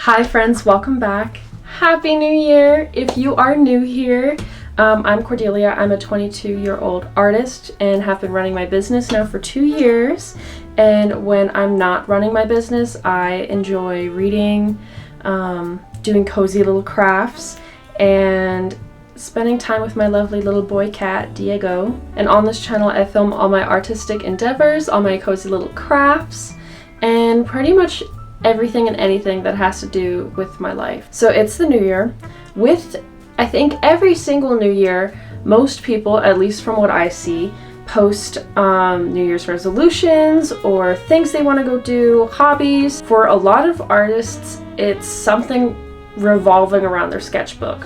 Hi friends, welcome back. Happy New Year! If you are new here, I'm Cordelia. I'm a 22-year-old artist and have been running my business now for 2 years. And when I'm not running my business, I enjoy reading, doing cozy little crafts, and spending time with my lovely little boy cat, Diego. And on this channel, I film all my artistic endeavors, all my cozy little crafts, and pretty much everything and anything that has to do with my life. So it's the new year. With, I think, every single new year, most people, at least from what I see, post New Year's resolutions or things they want to go do, hobbies. For a lot of artists, it's something revolving around their sketchbook.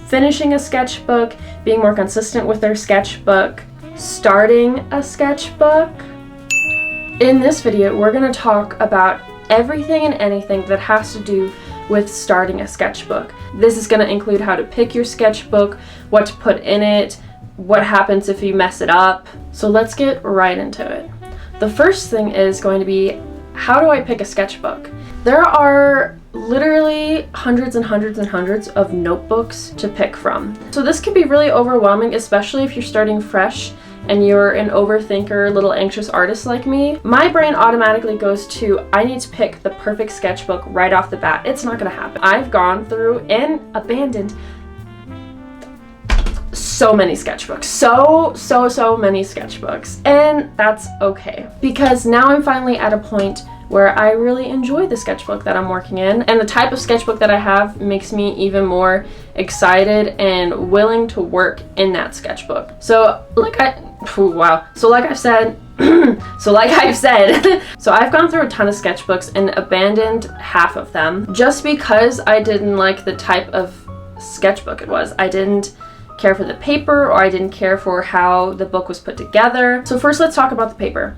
Finishing a sketchbook, being more consistent with their sketchbook, starting a sketchbook. In this video, we're going to talk about everything and anything that has to do with starting a sketchbook. This is going to include how to pick your sketchbook, what to put in it, what happens if you mess it up. So let's get right into it. The first thing is going to be, how do I pick a sketchbook? There are literally hundreds and hundreds and hundreds of notebooks to pick from. So this can be really overwhelming, especially if you're starting fresh and you're an overthinker, little anxious artist like me. My brain automatically goes to, I need to pick the perfect sketchbook right off the bat. It's not gonna happen. I've gone through and abandoned so many sketchbooks, so many sketchbooks, and that's okay, because now I'm finally at a point where I really enjoy the sketchbook that I'm working in, and the type of sketchbook that I have makes me even more excited and willing to work in that sketchbook. So like I've said, so I've gone through a ton of sketchbooks and abandoned half of them just because I didn't like the type of sketchbook it was. I didn't care for the paper, or I didn't care for how the book was put together. So first, let's talk about the paper.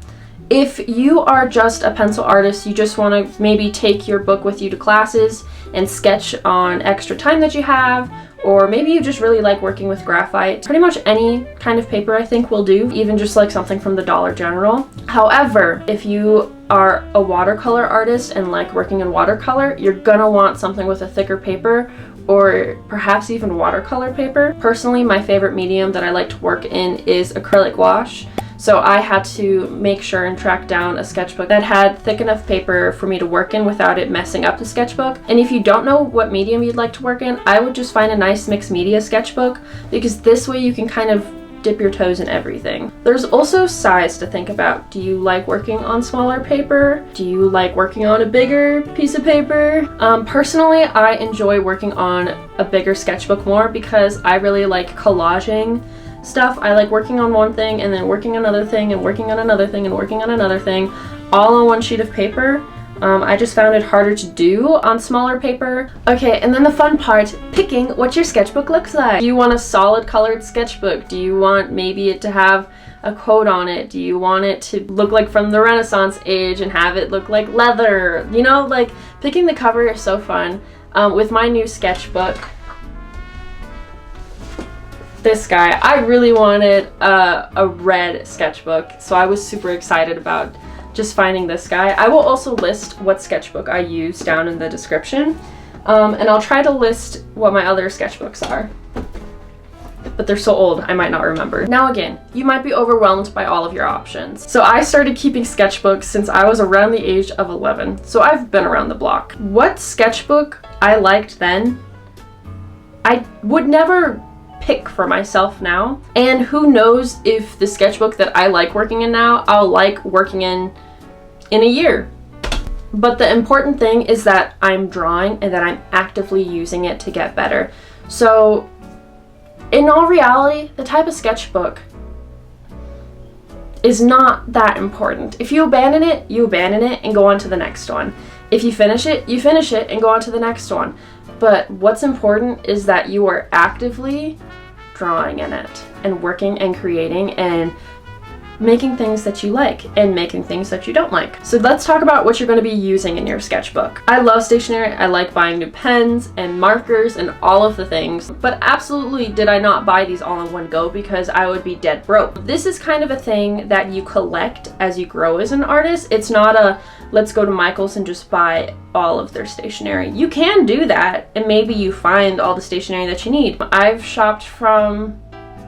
If you are just a pencil artist, you just want to maybe take your book with you to classes and sketch on extra time that you have, or maybe you just really like working with graphite, pretty much any kind of paper I think will do, even just like something from the Dollar General. However, if you are a watercolor artist and like working in watercolor, you're gonna want something with a thicker paper, or perhaps even watercolor paper. Personally, my favorite medium that I like to work in is acrylic wash. So I had to make sure and track down a sketchbook that had thick enough paper for me to work in without it messing up the sketchbook. And if you don't know what medium you'd like to work in, I would just find a nice mixed media sketchbook, because this way you can kind of dip your toes in everything. There's also size to think about. Do you like working on smaller paper? Do you like working on a bigger piece of paper? Personally, I enjoy working on a bigger sketchbook more because I really like collaging stuff. I like working on one thing and then working on another thing and working on another thing and working on another thing all on one sheet of paper. I just found it harder to do on smaller paper. Okay, and then the fun part, picking what your sketchbook looks like. Do you want a solid colored sketchbook? Do you want maybe it to have a quote on it? Do you want it to look like from the Renaissance age and have it look like leather? You know, like picking the cover is so fun. With my new sketchbook, this guy, I really wanted a red sketchbook, so I was super excited about just finding this guy. I will also list what sketchbook I use down in the description, and I'll try to list what my other sketchbooks are, but they're so old I might not remember. Now again, you might be overwhelmed by all of your options. So I started keeping sketchbooks since I was around the age of 11, so I've been around the block. What sketchbook I liked then, I would never pick for myself now, and who knows if the sketchbook that I like working in now, I'll like working in a year. But the important thing is that I'm drawing and that I'm actively using it to get better. So in all reality, the type of sketchbook is not that important. If you abandon it, you abandon it and go on to the next one. If you finish it and go on to the next one. But what's important is that you are actively drawing in it and working and creating and making things that you like and making things that you don't like. So let's talk about what you're going to be using in your sketchbook. I love stationery. I like buying new pens and markers and all of the things, but absolutely did I not buy these all in one go because I would be dead broke. This is kind of a thing that you collect as you grow as an artist. It's not a let's go to Michael's and just buy all of their stationery. You can do that, and maybe you find all the stationery that you need. I've shopped from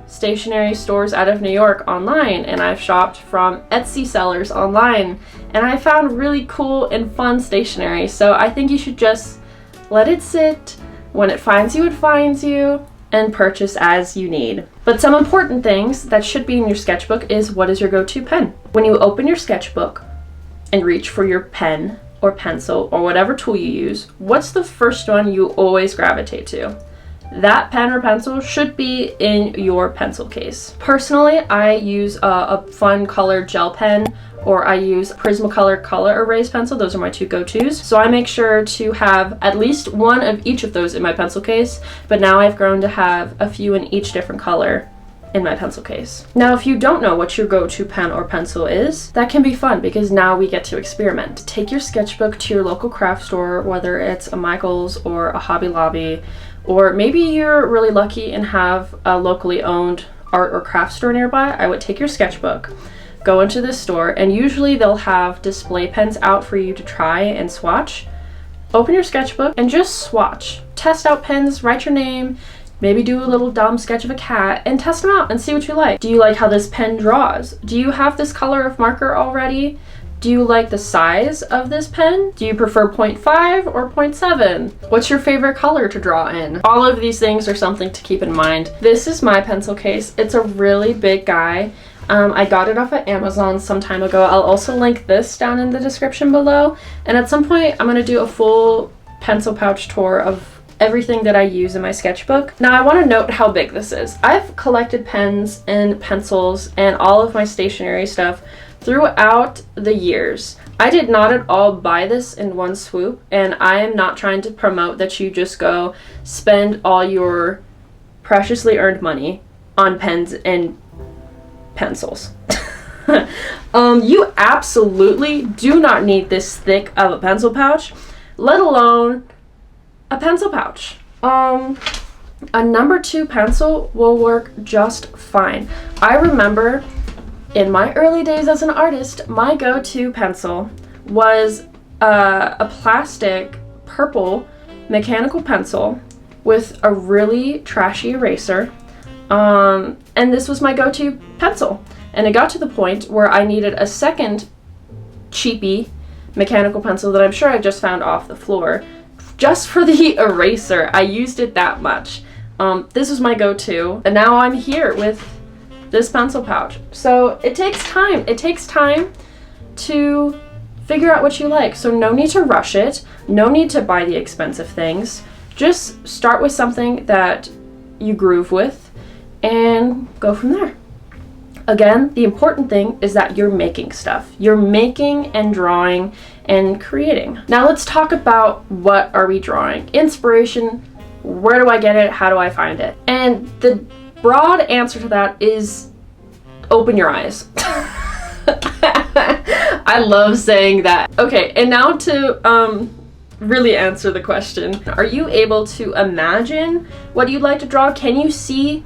stationery stores out of New York online, and I've shopped from Etsy sellers online, and I found really cool and fun stationery. So I think you should just let it sit. When it finds you, and purchase as you need. But some important things that should be in your sketchbook is, what is your go-to pen? When you open your sketchbook and reach for your pen or pencil or whatever tool you use, what's the first one you always gravitate to? That pen or pencil should be in your pencil case. Personally, I use a fun colored gel pen, or I use Prismacolor color erase pencil. Those are my two go-tos. So I make sure to have at least one of each of those in my pencil case, but now I've grown to have a few in each different color in my pencil case. Now, if you don't know what your go-to pen or pencil is, that can be fun because now we get to experiment. Take your sketchbook to your local craft store, whether it's a Michael's or a Hobby Lobby, or maybe you're really lucky and have a locally owned art or craft store nearby. I would take your sketchbook, go into this store, and usually they'll have display pens out for you to try and swatch. Open your sketchbook and just swatch. Test out pens, write your name, maybe do a little dumb sketch of a cat, and test them out and see what you like. Do you like how this pen draws? Do you have this color of marker already? Do you like the size of this pen? Do you prefer 0.5 or 0.7? What's your favorite color to draw in? All of these things are something to keep in mind. This is my pencil case. It's a really big guy. I got it off of Amazon some time ago. I'll also link this down in the description below. And at some point, I'm gonna do a full pencil pouch tour of everything that I use in my sketchbook. Now, I wanna note how big this is. I've collected pens and pencils and all of my stationery stuff throughout the years. I did not at all buy this in one swoop, and I am not trying to promote that you just go spend all your preciously earned money on pens and pencils. You absolutely do not need this thick of a pencil pouch, let alone a pencil pouch. A number 2 pencil will work just fine. I remember in my early days as an artist, my go-to pencil was a plastic purple mechanical pencil with a really trashy eraser. And this was my go-to pencil. And it got to the point where I needed a second cheapy mechanical pencil that I'm sure I just found off the floor just for the eraser. I used it that much. This was my go-to, and now I'm here with this pencil pouch. So it takes time. It takes time to figure out what you like. So no need to rush it. No need to buy the expensive things. Just start with something that you groove with and go from there. Again, the important thing is that you're making stuff. You're making and drawing and creating. Now let's talk about, what are we drawing? Inspiration, where do I get it? How do I find it? And the broad answer to that is open your eyes. I love saying that. Okay, and now to really answer the question. Are you able to imagine what you'd like to draw? Can you see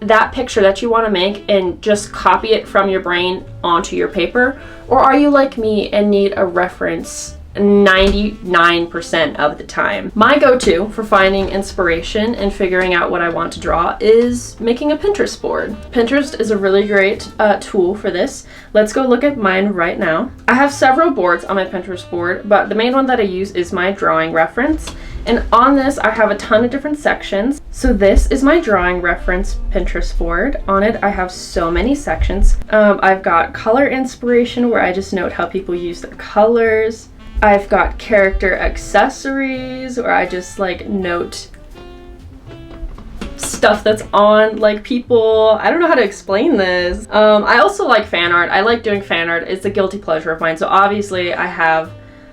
that picture that you want to make and just copy it from your brain onto your paper? Or are you like me and need a reference 99% of the time? My go-to for finding inspiration and figuring out what I want to draw is making a Pinterest board. Pinterest is a really great tool for this. Let's go look at mine right now. I have several boards on my Pinterest board, but the main one that I use is my drawing reference. And on this, I have a ton of different sections. So this is my drawing reference Pinterest board. On it, I have so many sections. I've got color inspiration, where I just note how people use their colors. I've got character accessories, where I just like note stuff that's on like people. I don't know how to explain this. I also like fan art. I like doing fan art. It's a guilty pleasure of mine. So obviously I have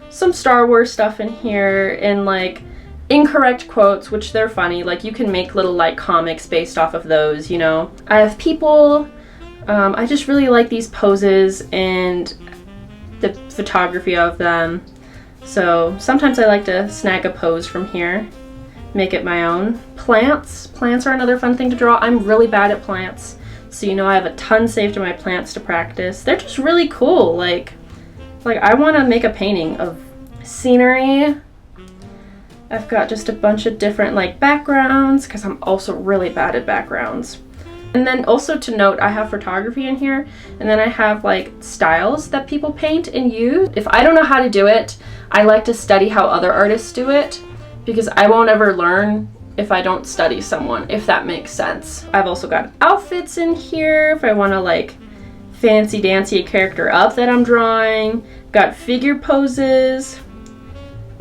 some Star Wars stuff in here, and like incorrect quotes, which they're funny. Like you can make little like comics based off of those, you know. I have people. I just really like these poses and the photography of them. So sometimes I like to snag a pose from here, make it my own. Plants. Plants are another fun thing to draw. I'm really bad at plants. So you know, I have a ton saved in my plants to practice. They're just really cool. Like, Like, I want to make a painting of scenery. I've got just a bunch of different like backgrounds because I'm also really bad at backgrounds. And then also to note, I have photography in here, and then I have like styles that people paint and use. If I don't know how to do it, I like to study how other artists do it, because I won't ever learn if I don't study someone, if that makes sense. I've also got outfits in here if I want to like fancy dancy a character up that I'm drawing. Got figure poses.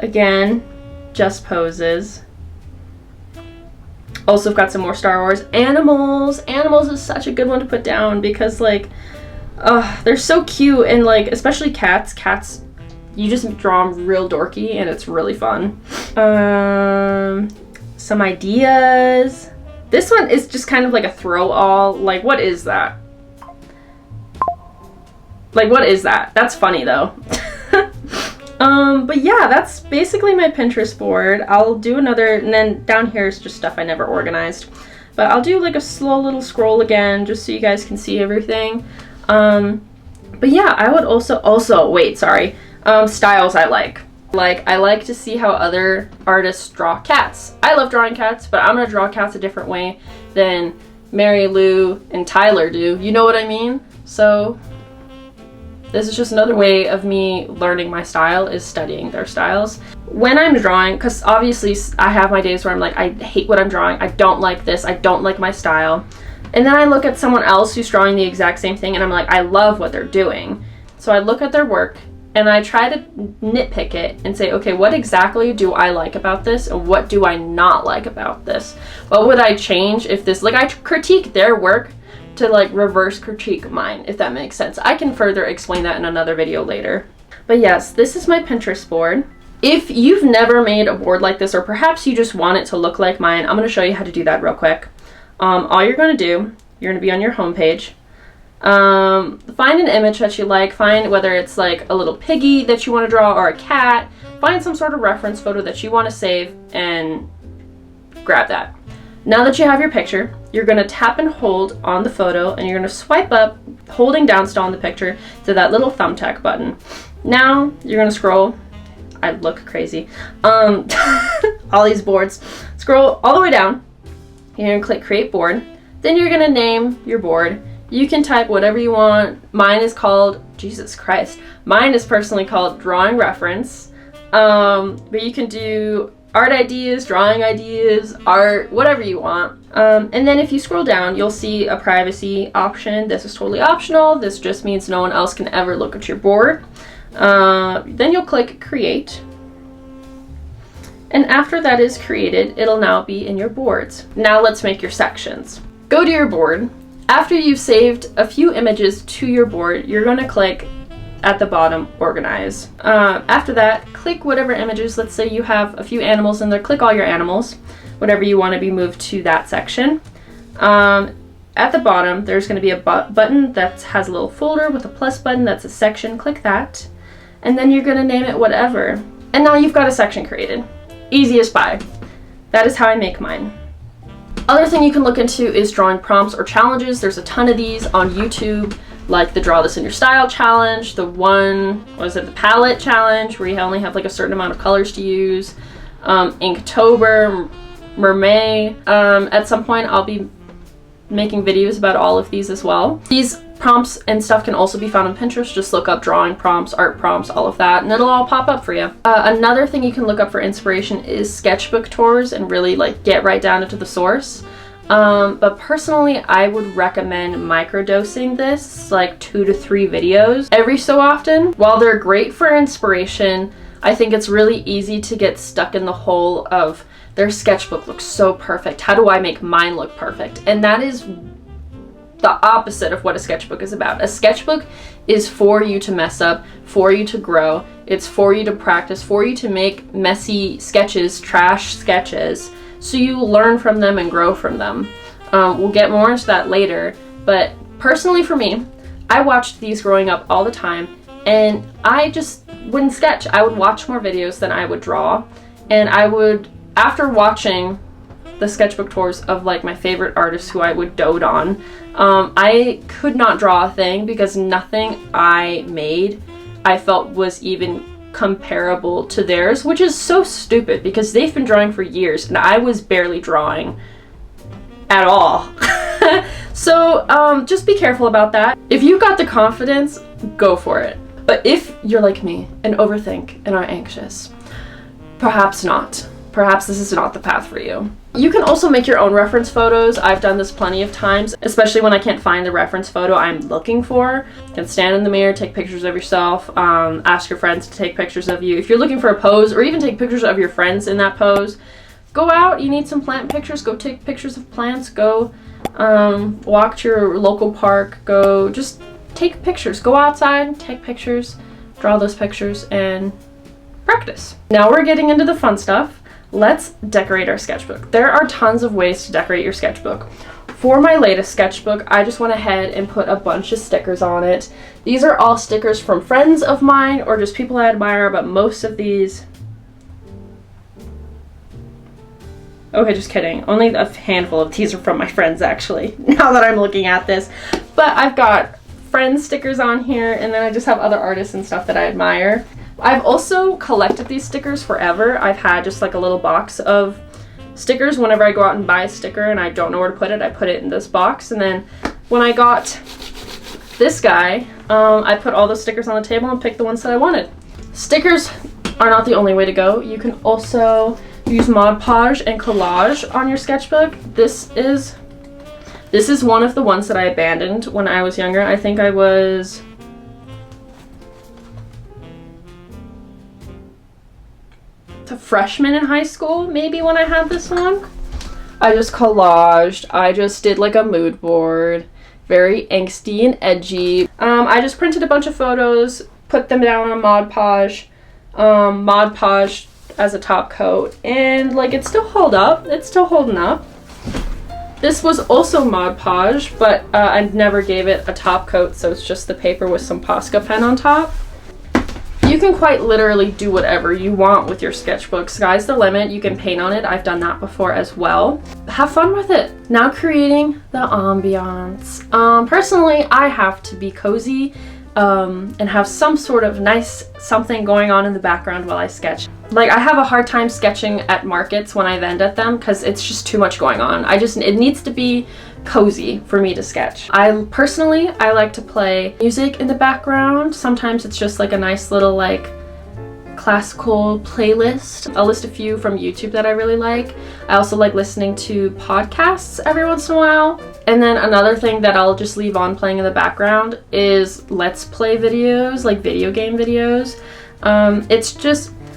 Again, just poses. Also, I've got some more Star Wars. Animals. Animals is such a good one to put down because, like, they're so cute, and, like, especially cats. Cats, you just draw them real dorky, and it's really fun. Some ideas. This one is just kind of like a throw-all. Like, what is that? Like, what is that? That's funny, though. But yeah, that's basically my Pinterest board. I'll do another, and then down here is just stuff I never organized. But I'll do like a slow little scroll again, just so you guys can see everything. But yeah, I would also, wait, sorry. Styles I like. Like, I like to see how other artists draw cats. I love drawing cats, but I'm gonna draw cats a different way than Mary Lou and Tyler do. You know what I mean? So this is just another way of me learning my style, is studying their styles. When I'm drawing, because obviously I have my days where I'm like, I hate what I'm drawing, I don't like this, I don't like my style. And then I look at someone else who's drawing the exact same thing and I'm like, I love what they're doing. So I look at their work and I try to nitpick it and say, okay, what exactly do I like about this and what do I not like about this? What would I change if this, like, I critique their work to like reverse critique mine, if that makes sense. I can further explain that in another video later. But yes, this is my Pinterest board. If you've never made a board like this, or perhaps you just want it to look like mine, I'm going to show you how to do that real quick. All you're going to do, you're going to be on your home page. Find an image that you like. Find whether it's like a little piggy that you want to draw or a cat. Find some sort of reference photo that you want to save and grab that. Now that you have your picture, you're going to tap and hold on the photo and you're going to swipe up, holding down still on the picture, to that little thumbtack button. Now you're going to scroll. I look crazy. All these boards. Scroll all the way down. You're going to click create board. Then you're going to name your board. You can type whatever you want. Mine is called, Jesus Christ. Mine is personally called drawing reference. But you can do art ideas, drawing ideas, art, whatever you want. And then if you scroll down, you'll see a privacy option. This is totally optional. This just means no one else can ever look at your board. Then you'll click create. And after that is created, it'll now be in your boards. Now let's make your sections. Go to your board. After you've saved a few images to your board, you're going to click at the bottom, organize. After that, click whatever images. Let's say you have a few animals in there. Click all your animals, whatever you want to be moved to that section. At the bottom, there's going to be a button that has a little folder with a plus button. That's a section. Click that. And then you're going to name it whatever. And now you've got a section created. Easy as pie. That is how I make mine. Other thing you can look into is drawing prompts or challenges. There's a ton of these on YouTube, like the Draw This in Your Style challenge, the one, what is it, the palette challenge, where you only have like a certain amount of colors to use, Inktober, Mermaid. At some point I'll be making videos about all of these as well. These prompts and stuff can also be found on Pinterest. Just look up drawing prompts, art prompts, all of that, and it'll all pop up for you. Another thing you can look up for inspiration is sketchbook tours and really like get right down into the source. But personally, I would recommend microdosing this, like 2 to 3 videos every so often. While they're great for inspiration, I think it's really easy to get stuck in the hole of their sketchbook looks so perfect. How do I make mine look perfect? And that is the opposite of what a sketchbook is about. A sketchbook is for you to mess up, for you to grow. It's for you to practice, for you to make messy sketches, trash sketches, so you learn from them and grow from them. We'll get more into that later, but personally for me, I watched these growing up all the time, and I just wouldn't sketch. I would watch more videos than I would draw, and I would, after watching the sketchbook tours of like my favorite artists who I would dote on, I could not draw a thing because nothing I made I felt was even comparable to theirs, which is so stupid because they've been drawing for years and I was barely drawing at all. So just be careful about that. If you've got the confidence, go for it. But if you're like me and overthink and are anxious, perhaps not. Perhaps this is not the path for you. You can also make your own reference photos. I've done this plenty of times, especially when I can't find the reference photo I'm looking for. You can stand in the mirror, take pictures of yourself, ask your friends to take pictures of you. If you're looking for a pose, or even take pictures of your friends in that pose, go out, you need some plant pictures, go take pictures of plants, go walk to your local park, go just take pictures. Go outside, take pictures, draw those pictures, and practice. Now we're getting into the fun stuff. Let's decorate our sketchbook. There are tons of ways to decorate your sketchbook. For my latest sketchbook, I just went ahead and put a bunch of stickers on it. These are all stickers from friends of mine or just people I admire, but most of these... Okay, just kidding. Only a handful of these are from my friends, actually, now that I'm looking at this. But I've got friend stickers on here, and then I just have other artists and stuff that I admire. I've also collected these stickers forever. I've had just like a little box of stickers. Whenever I go out and buy a sticker and I don't know where to put it, I put it in this box. And then when I got this guy, I put all the stickers on the table and picked the ones that I wanted. Stickers are not the only way to go. You can also use Mod Podge and collage on your sketchbook. This is one of the ones that I abandoned when I was younger. I think I was a freshman in high school, maybe, when I had this one. I just collaged. I just did like a mood board, very angsty and edgy. I just printed a bunch of photos, put them down on Mod Podge, Mod Podge as a top coat, and like it still held up. It's still holding up. This was also Mod Podge, but I never gave it a top coat, so it's just the paper with some Posca pen on top. You can quite literally do whatever you want with your sketchbook. Sky's the limit. You can paint on it. I've done that before as well. Have fun with it. Now creating the ambiance. Personally, I have to be cozy and have some sort of nice something going on in the background while I sketch. Like, I have a hard time sketching at markets when I vend at them because it's just too much going on. It needs to be cozy for me to sketch. I like to play music in the background. Sometimes it's just like a nice little like classical playlist. I'll list a few from YouTube that I really like. I also like listening to podcasts every once in a while. And then another thing that I'll just leave on playing in the background is let's play videos, like video game videos.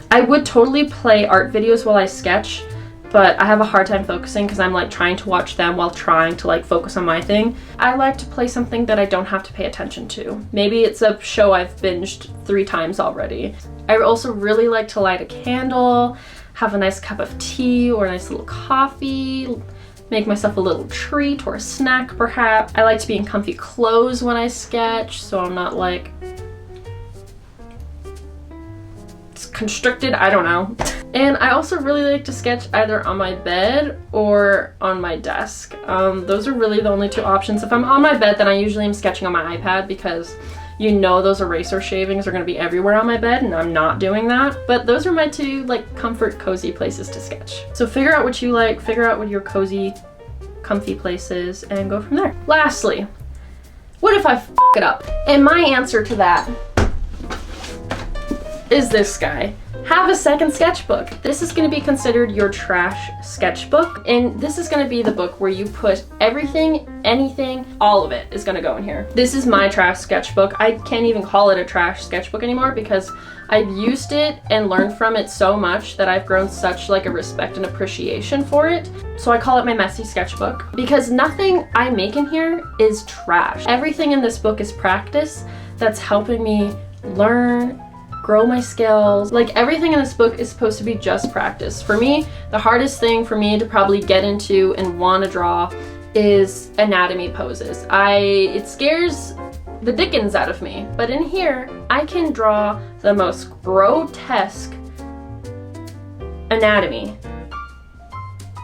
I would totally play art videos while I sketch, but I have a hard time focusing because I'm like trying to watch them while trying to like focus on my thing. I like to play something that I don't have to pay attention to. Maybe it's a show I've binged 3 times already. I also really like to light a candle, have a nice cup of tea or a nice little coffee, make myself a little treat or a snack perhaps. I like to be in comfy clothes when I sketch, so I'm not like constricted, I don't know. And I also really like to sketch either on my bed or on my desk. Those are really the only 2 options. If I'm on my bed, then I usually am sketching on my iPad because you know those eraser shavings are going to be everywhere on my bed and I'm not doing that. But those are my 2 like comfort cozy places to sketch. So figure out what you like, figure out what your cozy comfy place is, and go from there. Lastly, what if I f it up? And my answer to that is this guy. Have a second sketchbook. This is going to be considered your trash sketchbook, and this is going to be the book where you put everything, anything, all of it is going to go in here. This is my trash sketchbook. I can't even call it a trash sketchbook anymore because I've used it and learned from it so much that I've grown such like a respect and appreciation for it. So I call it my messy sketchbook because nothing I make in here is trash. Everything in this book is practice that's helping me learn, grow my skills. Like, everything in this book is supposed to be just practice. For me, the hardest thing for me to probably get into and want to draw is anatomy poses. It scares the dickens out of me. But in here, I can draw the most grotesque anatomy.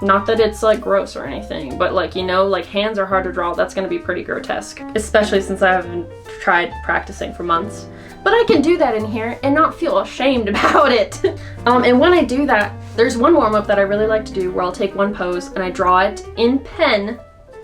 Not that it's like gross or anything, but like, you know, like hands are hard to draw. That's gonna be pretty grotesque, especially since I haven't tried practicing for months. But I can do that in here and not feel ashamed about it. And when I do that, there's one warm-up that I really like to do where I'll take one pose and I draw it in pen.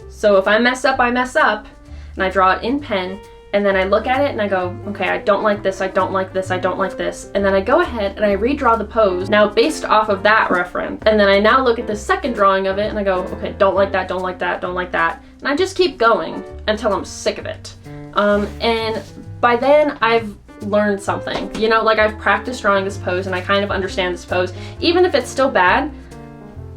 So if I mess up, I mess up. And I draw it in pen, and then I look at it and I go, okay, I don't like this, I don't like this, I don't like this. And then I go ahead and I redraw the pose, now based off of that reference. And then I now look at the second drawing of it and I go, okay, don't like that, don't like that, don't like that. And I just keep going until I'm sick of it. And by then I've learned something. You know, like I've practiced drawing this pose and I kind of understand this pose. Even if it's still bad,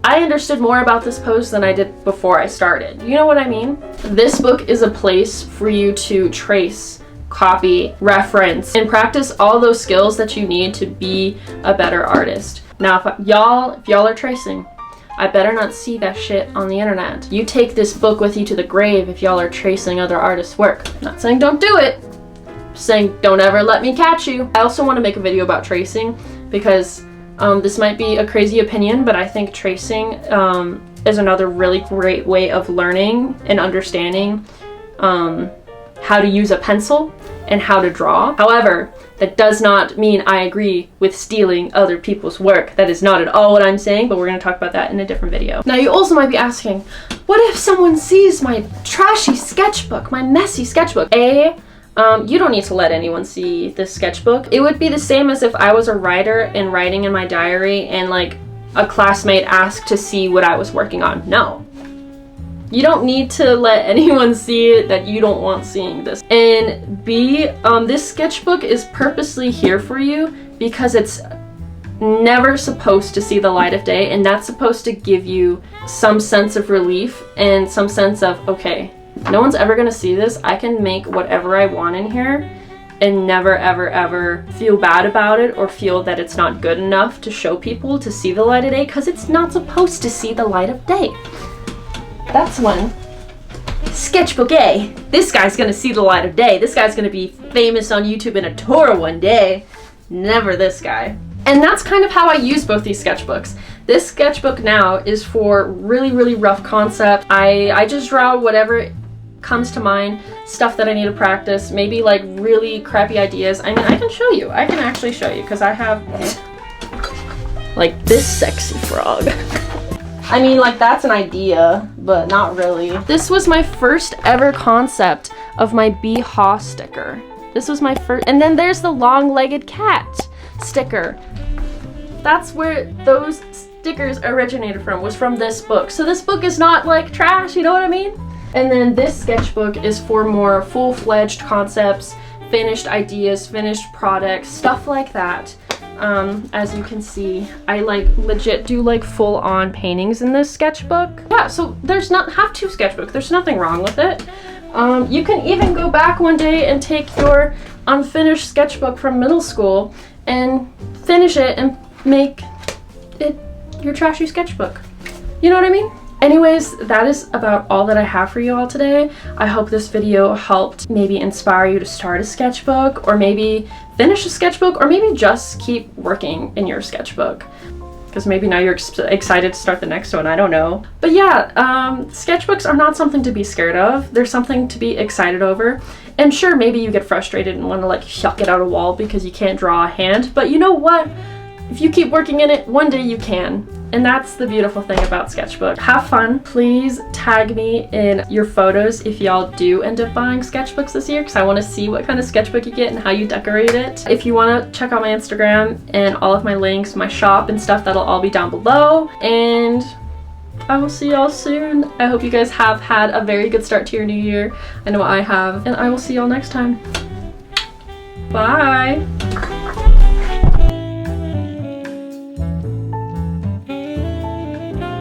I understood more about this pose than I did before I started. You know what I mean? This book is a place for you to trace, copy, reference, and practice all those skills that you need to be a better artist. Now, if y'all are tracing, I better not see that shit on the internet. You take this book with you to the grave if y'all are tracing other artists' work. I'm not saying don't do it. I'm saying don't ever let me catch you. I also want to make a video about tracing because this might be a crazy opinion, but I think tracing is another really great way of learning and understanding how to use a pencil and how to draw. However, that does not mean I agree with stealing other people's work. That is not at all what I'm saying, but we're going to talk about that in a different video. Now, you also might be asking, what if someone sees my trashy sketchbook, my messy sketchbook? You don't need to let anyone see this sketchbook. It would be the same as if I was a writer and writing in my diary and like a classmate asked to see what I was working on. No. You don't need to let anyone see it that you don't want seeing this. And B, this sketchbook is purposely here for you because it's never supposed to see the light of day, and that's supposed to give you some sense of relief and some sense of, okay, no one's ever gonna see this. I can make whatever I want in here and never ever ever feel bad about it or feel that it's not good enough to show people to see the light of day, because it's not supposed to see the light of day. That's one. Sketchbook A. This guy's gonna see the light of day. This guy's gonna be famous on YouTube in a tour one day. Never this guy. And that's kind of how I use both these sketchbooks. This sketchbook now is for really rough concept. I just draw whatever comes to mind, stuff that I need to practice, maybe like really crappy ideas. I mean, I can show you. I can actually show you because I have like this sexy frog. I mean, like that's an idea, but not really. This was my first ever concept of my Bee Haw sticker. This was my first, and then there's the long-legged cat sticker. That's where those stickers originated from, was from this book. So this book is not like trash, you know what I mean? And then this sketchbook is for more full-fledged concepts, finished ideas, finished products, stuff like that. As you can see, I like legit do like full-on paintings in this sketchbook. Yeah, so there's not have to sketchbook. There's nothing wrong with it. You can even go back one day and take your unfinished sketchbook from middle school and finish it and make it your trashy sketchbook. You know what I mean? Anyways, that is about all that I have for you all today. I hope this video helped maybe inspire you to start a sketchbook, or maybe finish a sketchbook, or maybe just keep working in your sketchbook. Because maybe now you're excited to start the next one, I don't know. But yeah, sketchbooks are not something to be scared of. They're something to be excited over. And sure, maybe you get frustrated and want to like chuck it out a wall because you can't draw a hand, but you know what? If you keep working in it, one day you can. And that's the beautiful thing about Sketchbook. Have fun. Please tag me in your photos if y'all do end up buying sketchbooks this year, because I want to see what kind of sketchbook you get and how you decorate it. If you want to check out my Instagram and all of my links, my shop and stuff, that'll all be down below. And I will see y'all soon. I hope you guys have had a very good start to your new year. I know I have. And I will see y'all next time. Bye.